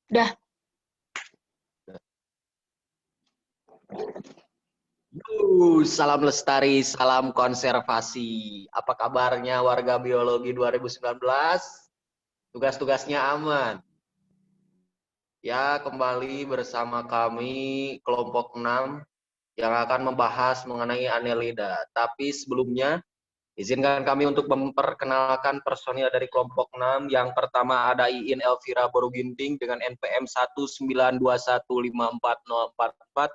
Udah. Salam lestari, salam konservasi. Apa kabarnya warga biologi 2019? Tugas-tugasnya aman. Ya, kembali bersama kami kelompok 6 yang akan membahas mengenai Annelida. Tapi sebelumnya, izinkan kami untuk memperkenalkan personil dari kelompok 6. Yang pertama ada Iin Elvira Boruginting dengan NPM 192154044.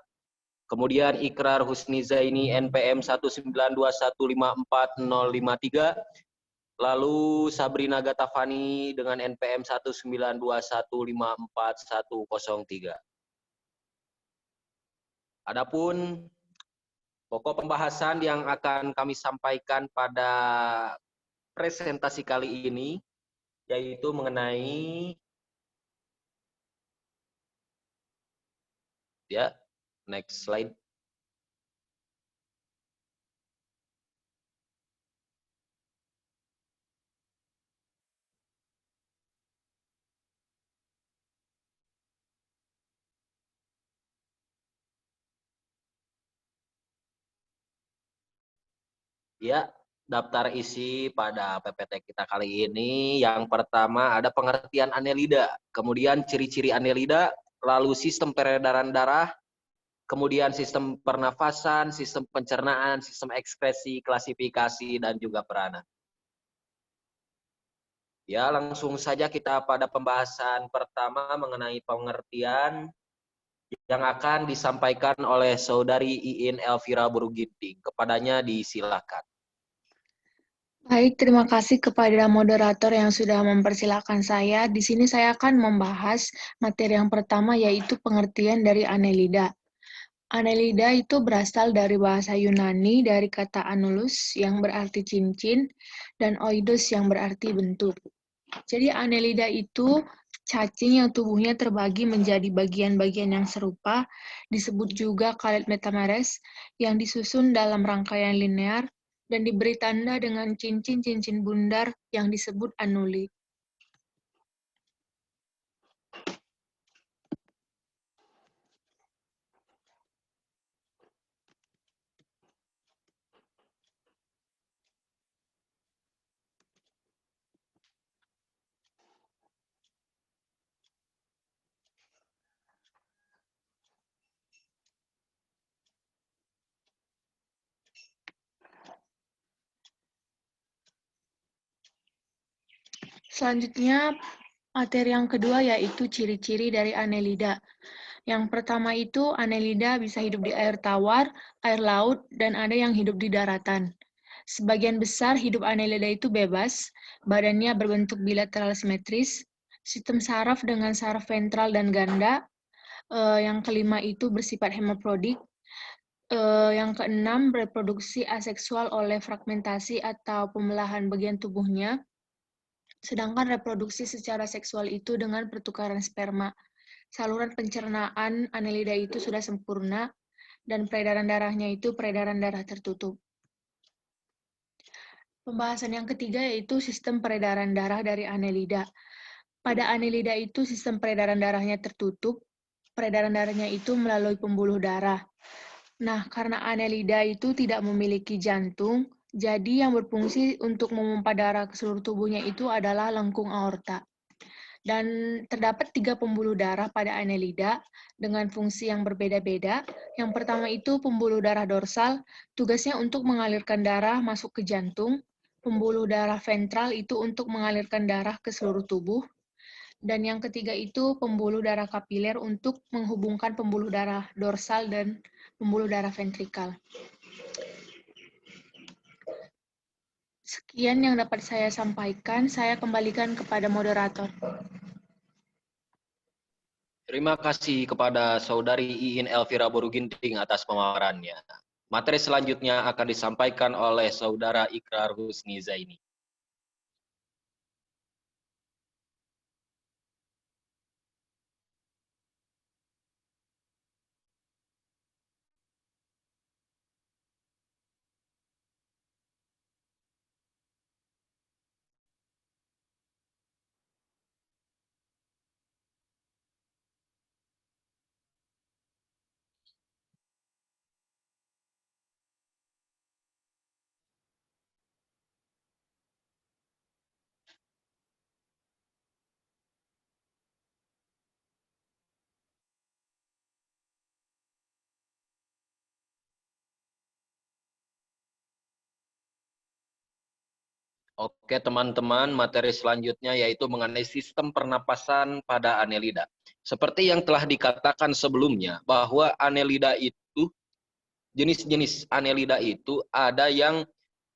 Kemudian Ikrar Husni Zaini NPM 192154053. Lalu Sabrina Gatafani dengan NPM 192154103. Adapun pokok pembahasan yang akan kami sampaikan pada presentasi kali ini yaitu mengenai next slide. Ya, daftar isi pada PPT kita kali ini. Yang pertama ada pengertian Annelida, kemudian ciri-ciri Annelida, lalu sistem peredaran darah, kemudian sistem pernafasan, sistem pencernaan, sistem ekskresi, klasifikasi, dan juga peranan. Ya, langsung saja kita pada pembahasan pertama mengenai pengertian yang akan disampaikan oleh Saudari Iin Elvira Boruginting. Kepadanya disilakan. Baik, terima kasih kepada moderator yang sudah mempersilahkan saya. Di sini saya akan membahas materi yang pertama, yaitu pengertian dari Annelida. Annelida itu berasal dari bahasa Yunani dari kata annulus yang berarti cincin dan oidos yang berarti bentuk. Jadi Annelida itu cacing yang tubuhnya terbagi menjadi bagian-bagian yang serupa, disebut juga kalet metamares, yang disusun dalam rangkaian linear dan diberi tanda dengan cincin-cincin bundar yang disebut annuli. Selanjutnya, materi yang kedua yaitu ciri-ciri dari Annelida. Yang pertama itu, Annelida bisa hidup di air tawar, air laut, dan ada yang hidup di daratan. Sebagian besar hidup Annelida itu bebas, badannya berbentuk bilateral simetris, sistem saraf dengan saraf ventral dan ganda. Yang kelima itu bersifat hemafrodik. Yang keenam, reproduksi aseksual oleh fragmentasi atau pembelahan bagian tubuhnya. Sedangkan reproduksi secara seksual itu dengan pertukaran sperma. Saluran pencernaan Annelida itu sudah sempurna, dan peredaran darahnya itu peredaran darah tertutup. Pembahasan yang ketiga yaitu sistem peredaran darah dari Annelida. Pada Annelida itu sistem peredaran darahnya tertutup, peredaran darahnya itu melalui pembuluh darah. Nah, karena Annelida itu tidak memiliki jantung, jadi yang berfungsi untuk memompa darah ke seluruh tubuhnya itu adalah lengkung aorta. Dan terdapat 3 pembuluh darah pada Annelida dengan fungsi yang berbeda-beda. Yang pertama itu pembuluh darah dorsal, tugasnya untuk mengalirkan darah masuk ke jantung. Pembuluh darah ventral itu untuk mengalirkan darah ke seluruh tubuh. Dan yang ketiga itu pembuluh darah kapiler untuk menghubungkan pembuluh darah dorsal dan pembuluh darah ventrikal. Sekian yang dapat saya sampaikan, saya kembalikan kepada moderator. Terima kasih kepada Saudari Iin Elvira Boruginting atas pemaparannya. Materi selanjutnya akan disampaikan oleh Saudara Ikrar Husni Zaini. Oke, teman-teman, materi selanjutnya yaitu mengenai sistem pernapasan pada Annelida. Seperti yang telah dikatakan sebelumnya, bahwa Annelida itu, jenis-jenis Annelida itu ada yang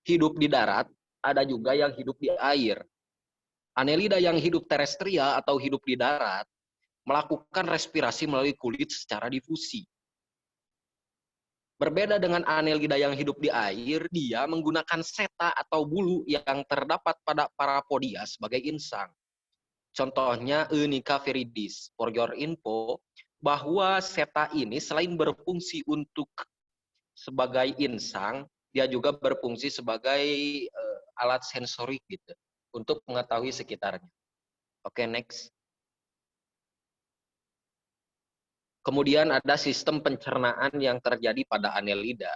hidup di darat, ada juga yang hidup di air. Annelida yang hidup terestrial atau hidup di darat melakukan respirasi melalui kulit secara difusi. Berbeda dengan Annelida yang hidup di air, dia menggunakan seta atau bulu yang terdapat pada parapodia sebagai insang. Contohnya Eunica viridis. For your info, bahwa seta ini selain berfungsi untuk sebagai insang, dia juga berfungsi sebagai alat sensorik gitu untuk mengetahui sekitarnya. Oke, next. Kemudian ada sistem pencernaan yang terjadi pada Annelida.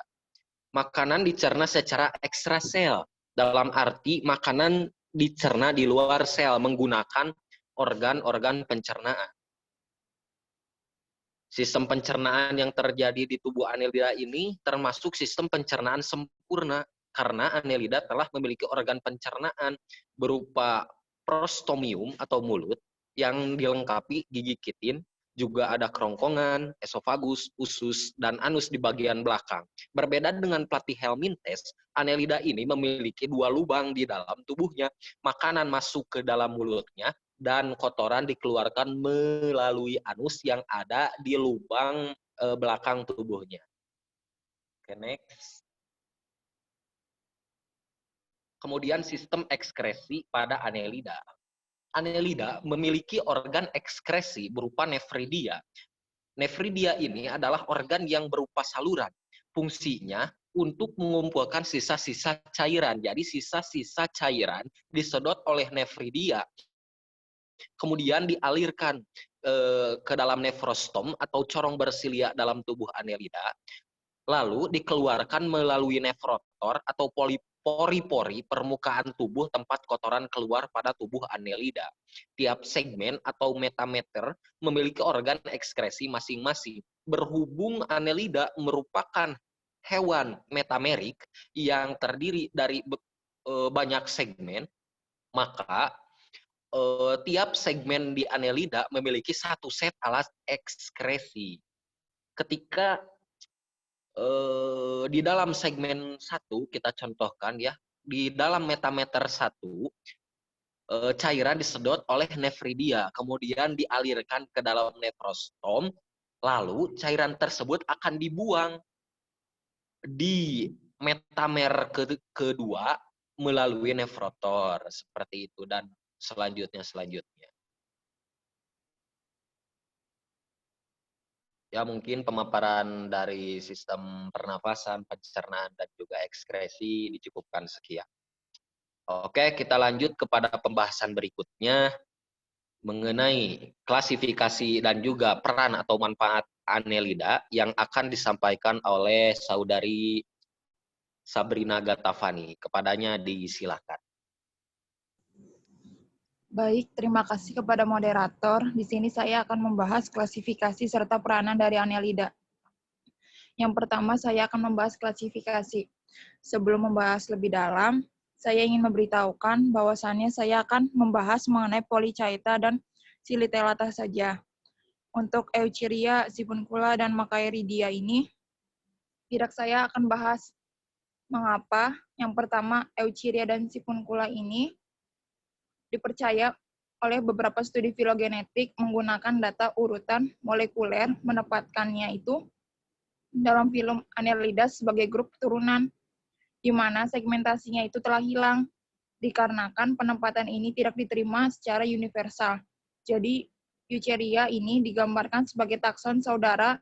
Makanan dicerna secara ekstrasel, dalam arti makanan dicerna di luar sel menggunakan organ-organ pencernaan. Sistem pencernaan yang terjadi di tubuh Annelida ini termasuk sistem pencernaan sempurna karena Annelida telah memiliki organ pencernaan berupa prostomium atau mulut yang dilengkapi gigi kitin, juga ada kerongkongan, esofagus, usus, dan anus di bagian belakang. Berbeda dengan platyhelminthes, Annelida ini memiliki 2 lubang di dalam tubuhnya. Makanan masuk ke dalam mulutnya dan kotoran dikeluarkan melalui anus yang ada di lubang belakang tubuhnya. Oke, next. Kemudian sistem ekskresi pada Annelida. Annelida memiliki organ ekskresi berupa nefridia. Nefridia ini adalah organ yang berupa saluran. Fungsinya untuk mengumpulkan sisa-sisa cairan. Jadi sisa-sisa cairan disedot oleh nefridia, kemudian dialirkan ke dalam nefrostom atau corong bersilia dalam tubuh Annelida, lalu dikeluarkan melalui nefrotor atau pori-pori permukaan tubuh tempat kotoran keluar pada tubuh Annelida. Tiap segmen atau metameter memiliki organ ekskresi masing-masing. Berhubung Annelida merupakan hewan metamerik yang terdiri dari banyak segmen, maka tiap segmen di Annelida memiliki satu set alat ekskresi. Ketika di dalam segmen 1 kita contohkan ya, di dalam metameter 1 cairan disedot oleh nefridia, kemudian dialirkan ke dalam nefrostom, lalu cairan tersebut akan dibuang di metamer kedua melalui nefrotor seperti itu, dan selanjutnya. Ya, mungkin pemaparan dari sistem pernafasan, pencernaan, dan juga ekskresi dicukupkan sekian. Oke, kita lanjut kepada pembahasan berikutnya mengenai klasifikasi dan juga peran atau manfaat Annelida yang akan disampaikan oleh saudari Sabrina Gatavani. Kepadanya disilakan. Baik, terima kasih kepada moderator. Di sini saya akan membahas klasifikasi serta peranan dari Annelida. Yang pertama, saya akan membahas klasifikasi. Sebelum membahas lebih dalam, saya ingin memberitahukan bahwasannya saya akan membahas mengenai Polychaeta dan Silitelata saja. Untuk Eucheria, Sipuncula, dan Machaeridia ini, tidak saya akan bahas mengapa. Yang pertama, Eucheria dan Sipuncula ini dipercaya oleh beberapa studi filogenetik menggunakan data urutan molekuler menempatkannya itu dalam filum Annelida sebagai grup turunan, di mana segmentasinya itu telah hilang, dikarenakan penempatan ini tidak diterima secara universal. Jadi, Eucheria ini digambarkan sebagai takson saudara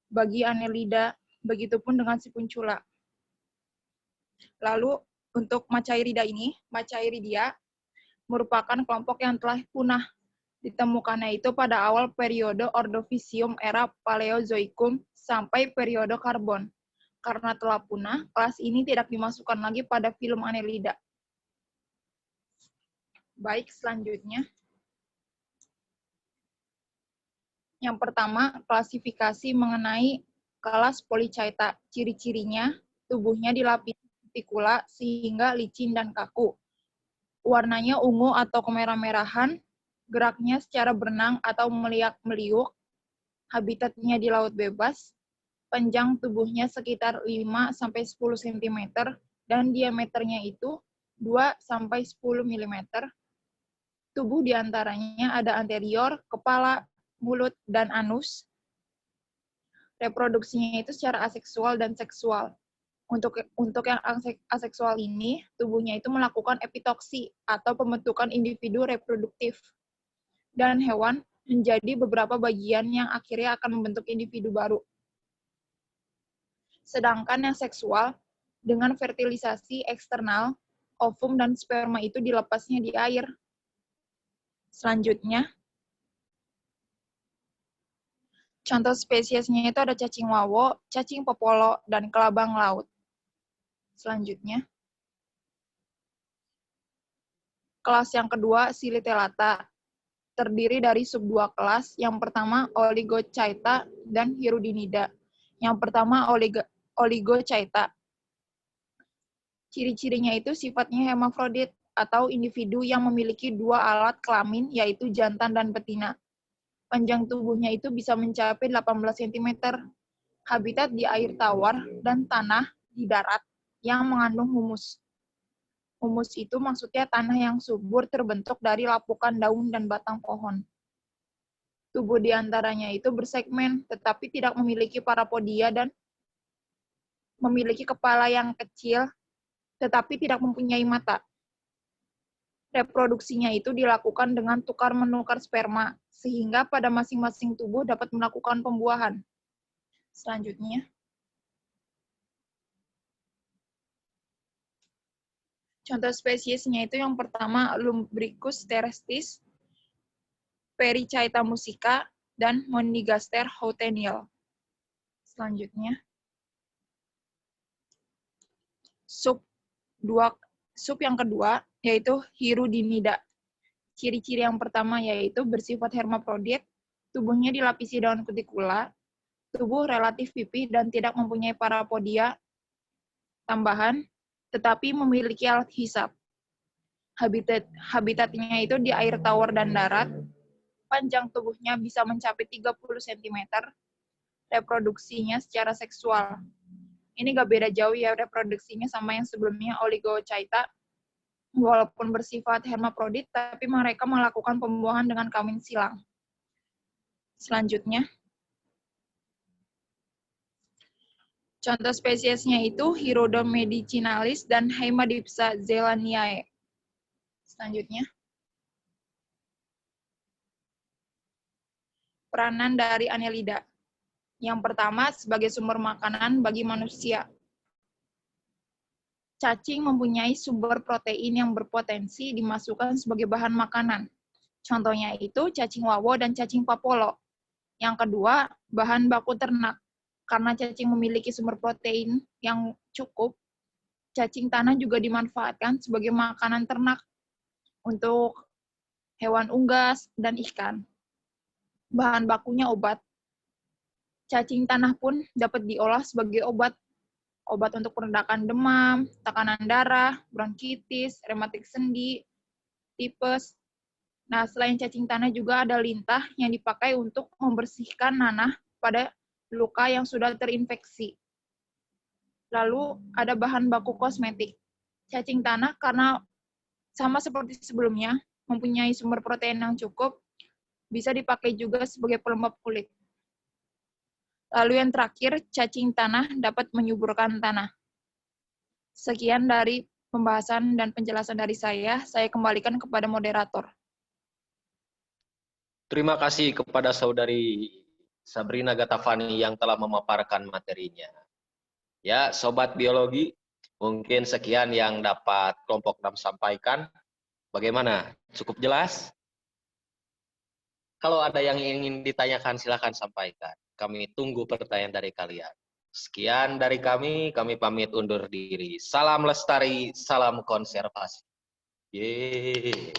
bagi Annelida, begitupun dengan Sipuncula. Lalu, untuk Machaeridia merupakan kelompok yang telah punah. Ditemukannya itu pada awal periode Ordovicium era Paleozoikum sampai periode Karbon. Karena telah punah, kelas ini tidak dimasukkan lagi pada filum Annelida. Baik, selanjutnya. Yang pertama, klasifikasi mengenai kelas Polychaeta. Ciri-cirinya, tubuhnya dilapisi kutikula sehingga licin dan kaku. Warnanya ungu atau kemerah-merahan, geraknya secara berenang atau meliak-meliuk, habitatnya di laut bebas, panjang tubuhnya sekitar 5-10 cm, dan diameternya itu 2-10 mm. Tubuh diantaranya ada anterior, kepala, mulut, dan anus. Reproduksinya itu secara aseksual dan seksual. Untuk yang aseksual ini, tubuhnya itu melakukan epitoksi atau pembentukan individu reproduktif. Dan hewan menjadi beberapa bagian yang akhirnya akan membentuk individu baru. Sedangkan yang seksual, dengan fertilisasi eksternal, ovum dan sperma itu dilepasnya di air. Selanjutnya, contoh spesiesnya itu ada cacing wawo, cacing popolo, dan kelabang laut. Selanjutnya, kelas yang kedua, Silitelata, terdiri dari sub 2 kelas. Yang pertama, Oligochaeta dan Hirudinida. Yang pertama, Oligochaeta. Ciri-cirinya itu sifatnya hermafrodit, atau individu yang memiliki 2 alat kelamin, yaitu jantan dan betina. Panjang tubuhnya itu bisa mencapai 18 cm. Habitat di air tawar dan tanah di darat yang mengandung humus. Humus itu maksudnya tanah yang subur terbentuk dari lapukan daun dan batang pohon. Tubuh di antaranya itu bersegmen, tetapi tidak memiliki parapodia dan memiliki kepala yang kecil, tetapi tidak mempunyai mata. Reproduksinya itu dilakukan dengan tukar-menukar sperma, sehingga pada masing-masing tubuh dapat melakukan pembuahan. Selanjutnya, contoh spesiesnya itu yang pertama Lumbricus terrestis, Perichaeta musica, dan Monigaster houteniel. Selanjutnya, sub yang kedua yaitu Hirudinida. Ciri-ciri yang pertama yaitu bersifat hermafrodit, tubuhnya dilapisi daun kutikula, tubuh relatif pipih dan tidak mempunyai parapodia tambahan, tetapi memiliki alat hisap. Habitatnya itu di air tawar dan darat, panjang tubuhnya bisa mencapai 30 cm, reproduksinya secara seksual. Ini gak beda jauh ya reproduksinya sama yang sebelumnya Oligochaeta, walaupun bersifat hermafrodit, tapi mereka melakukan pembuahan dengan kawin silang. Selanjutnya, contoh spesiesnya itu Hirudo medicinalis dan Haemadipsa zeelandiae. Selanjutnya, peranan dari Annelida. Yang pertama, sebagai sumber makanan bagi manusia. Cacing mempunyai sumber protein yang berpotensi dimasukkan sebagai bahan makanan. Contohnya itu cacing wawo dan cacing popolo. Yang kedua, bahan baku ternak. Karena cacing memiliki sumber protein yang cukup, cacing tanah juga dimanfaatkan sebagai makanan ternak untuk hewan unggas dan ikan. Bahan bakunya obat. Cacing tanah pun dapat diolah sebagai obat untuk peredakan demam, tekanan darah, bronkitis, rematik sendi, tipes. Nah, selain cacing tanah juga ada lintah yang dipakai untuk membersihkan nanah pada luka yang sudah terinfeksi. Lalu ada bahan baku kosmetik. Cacing tanah karena sama seperti sebelumnya, mempunyai sumber protein yang cukup, bisa dipakai juga sebagai pelembab kulit. Lalu yang terakhir, cacing tanah dapat menyuburkan tanah. Sekian dari pembahasan dan penjelasan dari saya kembalikan kepada moderator. Terima kasih kepada Saudari Sabrina Gatavani yang telah memaparkan materinya. Ya, Sobat Biologi, mungkin sekian yang dapat kelompok 6 sampaikan. Bagaimana? Cukup jelas? Kalau ada yang ingin ditanyakan, silakan sampaikan. Kami tunggu pertanyaan dari kalian. Sekian dari kami pamit undur diri. Salam lestari, salam konservasi. Yeay.